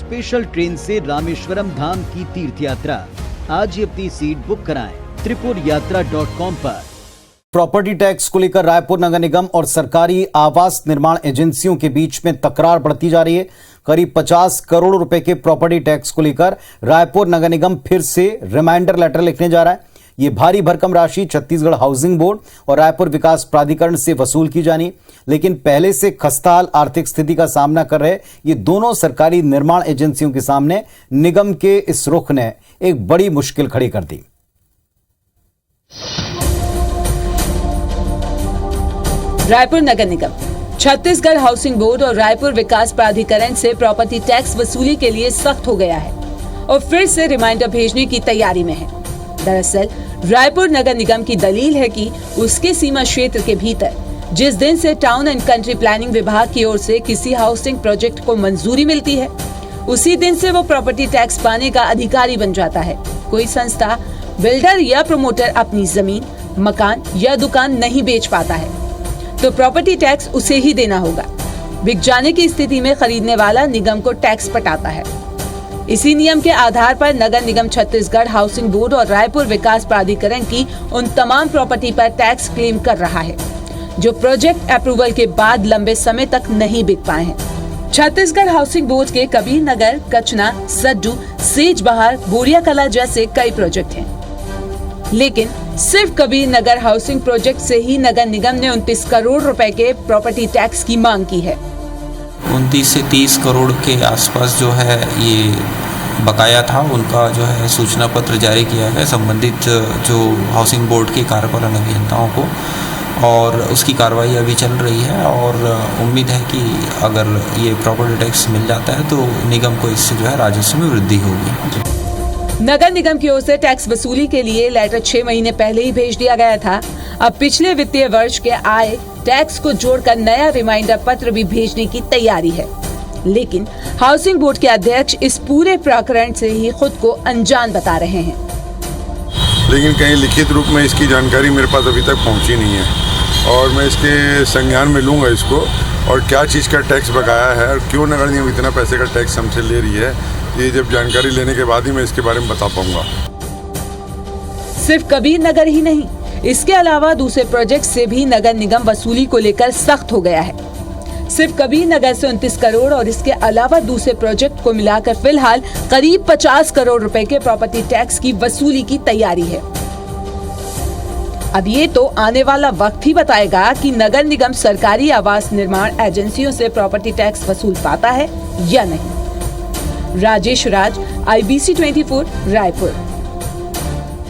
Special train से रामेश्वरम धाम की तीर्थ यात्रा। आज ही अपनी सीट बुक कराएं tripurayatra.com पर। प्रॉपर्टी टैक्स को लेकर रायपुर नगर निगम और सरकारी आवास निर्माण एजेंसियों के बीच में तकरार बढ़ती जा रही है। करीब 50 करोड़ रुपए के प्रॉपर्टी टैक्स को लेकर रायपुर नगर निगम फिर से रिमाइंडर लेटर लिखने जा रहा है। ये भारी भरकम राशि छत्तीसगढ़ हाउसिंग बोर्ड और रायपुर विकास प्राधिकरण से वसूल की जानी, लेकिन पहले से खस्ताहाल आर्थिक स्थिति का सामना कर रहे ये दोनों सरकारी निर्माण एजेंसियों के सामने निगम के इस रुख ने एक बड़ी मुश्किल खड़ी कर दी। रायपुर नगर निगम, छत्तीसगढ़ हाउसिंग बोर्ड और रायपुर विकास प्राधिकरण से प्रॉपर्टी टैक्स वसूली के लिए सख्त हो गया है और फिर से रिमाइंडर भेजने की तैयारी में है। दरअसल रायपुर नगर निगम की दलील है कि उसके सीमा क्षेत्र के भीतर जिस दिन से टाउन एंड कंट्री प्लानिंग विभाग की ओर से किसी हाउसिंग प्रोजेक्ट को मंजूरी मिलती है, उसी दिन से वो प्रॉपर्टी टैक्स पाने का अधिकारी बन जाता है। कोई संस्था, बिल्डर या प्रमोटर अपनी जमीन, मकान या दुकान नहीं बेच पाता है तो प्रॉपर्टी टैक्स उसे ही देना होगा। बिक जाने की स्थिति में खरीदने वाला निगम को टैक्स पटाता है। इसी नियम के आधार पर नगर निगम छत्तीसगढ़ हाउसिंग बोर्ड और रायपुर विकास प्राधिकरण की उन तमाम प्रॉपर्टी पर टैक्स क्लेम कर रहा है जो प्रोजेक्ट अप्रूवल के बाद लंबे समय तक नहीं बिक पाए हैं। छत्तीसगढ़ हाउसिंग बोर्ड के कबीर नगर, कचना, सड्डू, सेज बहार, बोरिया कला जैसे कई प्रोजेक्ट हैं, लेकिन सिर्फ कबीर नगर हाउसिंग प्रोजेक्ट से ही नगर निगम ने 29 करोड़ रुपए के प्रॉपर्टी टैक्स की मांग की है। 29 से 30 करोड़ के आसपास जो है ये बकाया था, उनका जो है सूचना पत्र जारी किया है संबंधित जो हाउसिंग बोर्ड के कार्यपालन अभियंताओं को, और उसकी कार्रवाई अभी चल रही है और उम्मीद है कि अगर ये प्रॉपर्टी टैक्स मिल जाता है तो निगम को इससे जो है राजस्व में वृद्धि होगी। नगर निगम की ओर से टैक्स वसूली के लिए लेटर 6 महीने पहले ही भेज दिया गया था। अब पिछले वित्तीय वर्ष के आय टैक्स को जोड़कर नया रिमाइंडर पत्र भी भेजने की तैयारी है, लेकिन हाउसिंग बोर्ड के अध्यक्ष इस पूरे प्रकरण से ही खुद को अनजान बता रहे हैं। लेकिन कहीं लिखित रूप में इसकी जानकारी मेरे पास अभी तक पहुंची नहीं है और मैं इसके संज्ञान में लूंगा इसको, और क्या चीज़ का टैक्स बकाया है और क्यों नगर निगम इतना पैसे का टैक्स हमसे ले रही है, ये जब जानकारी लेने के बाद ही मैं इसके बारे में बता पाऊंगा। सिर्फ कबीर नगर ही नहीं, इसके अलावा दूसरे प्रोजेक्ट से भी नगर निगम वसूली को लेकर सख्त हो गया है। सिर्फ कबीर नगर से 29 करोड़ और इसके अलावा दूसरे प्रोजेक्ट को मिलाकर फिलहाल करीब 50 करोड़ रुपए के प्रॉपर्टी टैक्स की वसूली की तैयारी है। अब ये तो आने वाला वक्त ही बताएगा कि नगर निगम सरकारी आवास निर्माण एजेंसियों से प्रॉपर्टी टैक्स वसूल पाता है या नहीं। राजेश राज, IBC 24, रायपुर।